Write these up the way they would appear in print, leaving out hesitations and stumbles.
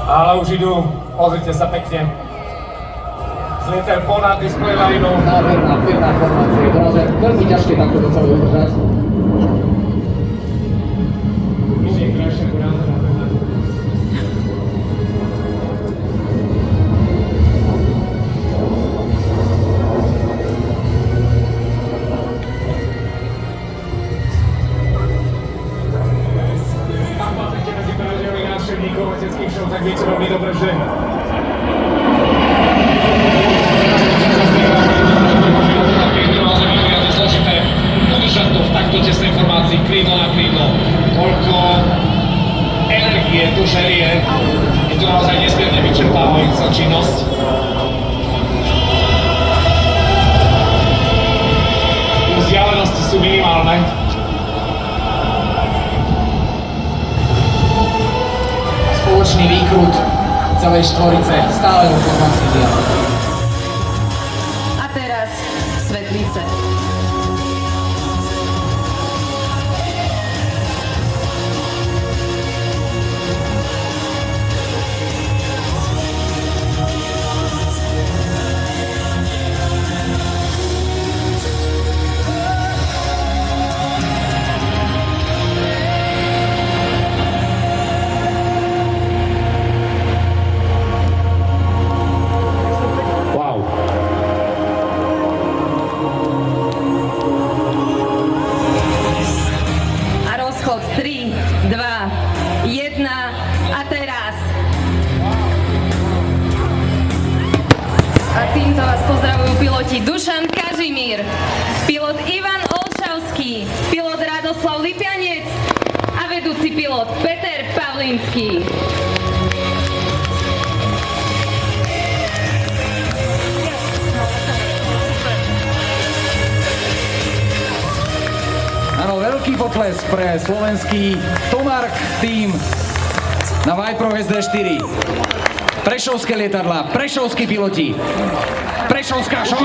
Ale už idú, pozrite sa pekne. Zlietajú ponad display line. Nádherná formácia, je to naozaj veľmi ťažké takto to celé udržať. Tak viete veľmi dobre, že zložité udržať to v takto tesnej formácii krídlo na krídlo. Koľko energie tu žerie, je to naozaj nesmierne vyčerpávajúca činnosť. Vzdialenosti sú minimálne. Spoločný výkrut celej štvorice stále vo formácii diaľ. A teraz Svetlice. Rozchod 3, 2, 1 a teraz. A týmto vás pozdravujú piloti Dušan Kažimír, pilot Ivan Olšavský, pilot Radoslav Lipianec a vedúci pilot Peter Pavlínsky. Áno, veľký potlesk pre slovenský Tomark tým na Viper SD4. Prešovské lietadlá, prešovskí piloti, prešovská show!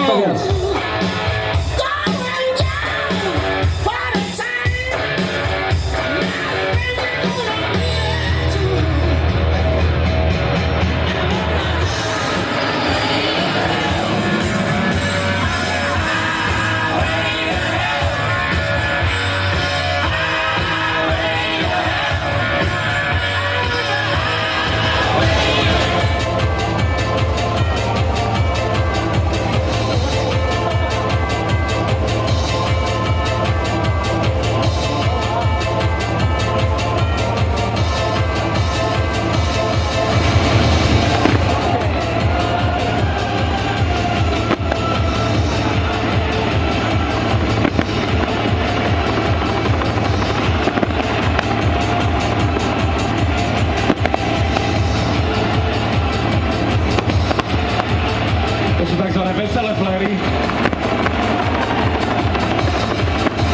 To sú takzvané veselé fléry.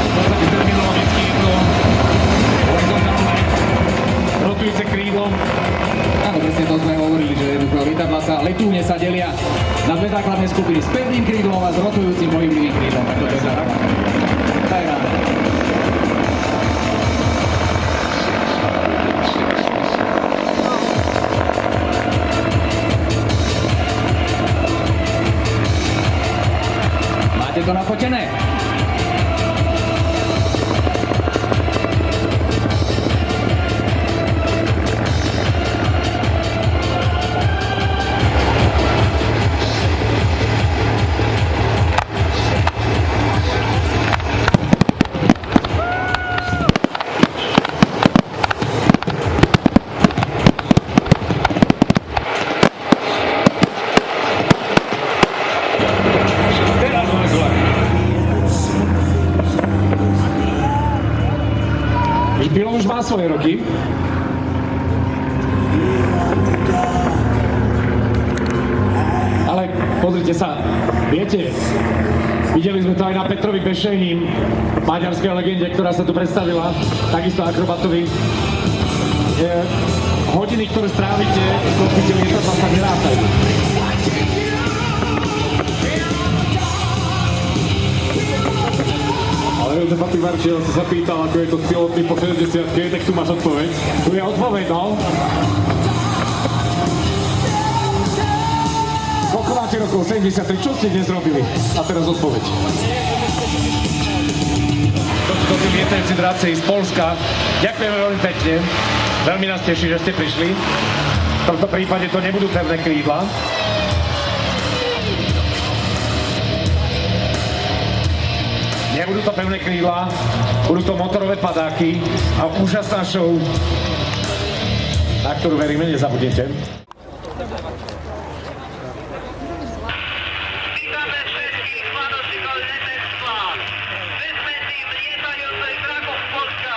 V podstate terminologicky je to horizontálne rotujúce krídlo. Áno, presne to sme hovorili, že jednoducho lietadlá sa, letúne sa delia na dve základné skupiny s pevným krídlom a s rotujúcim pohyblivým krídlom. Tak to je tak. Tak rád. Máte to nafotené? Pilot už má svoje roky. Ale pozrite sa, viete, videli sme to aj na Petrovi Bešejním, maďarskej legende, ktorá sa tu predstavila, takisto akrobatovi. Hodiny, ktoré strávite, kokpite lietadla sa nerátajú. Ale Jozef Patývarčiel sa zapýtal, ako je to s pilotmi po 60-ke, tak tu máš odpoveď. Tu je odpoveď, no. rokov 73, čo ste dnes robili? A teraz odpoveď. To sú tí lietajúci dravci z Polska. Ďakujeme veľmi pekne. Veľmi nás teší, že ste prišli. V tomto prípade to nebudú pevné krídla. Nebudú to pevné krídla, budú to motorové padáky a úžasná show, na ktorú veríme, nezabudnete. Witamy wszystkich fanów letectwa. Wyspędzi lietajúcej Kraków Polska.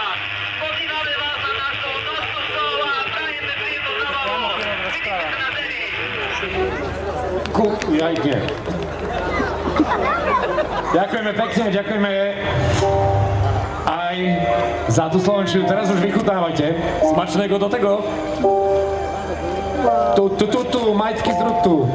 Pozývame vás na našu nocnú show a prajeme príjemnú zábavu. Vidíme sa na deri. Nie. Ďakujeme pekne, ďakujeme aj za tú slovenčinu. Teraz už vychutnávajte. Smačného do tego. Tu, majtky z rutu.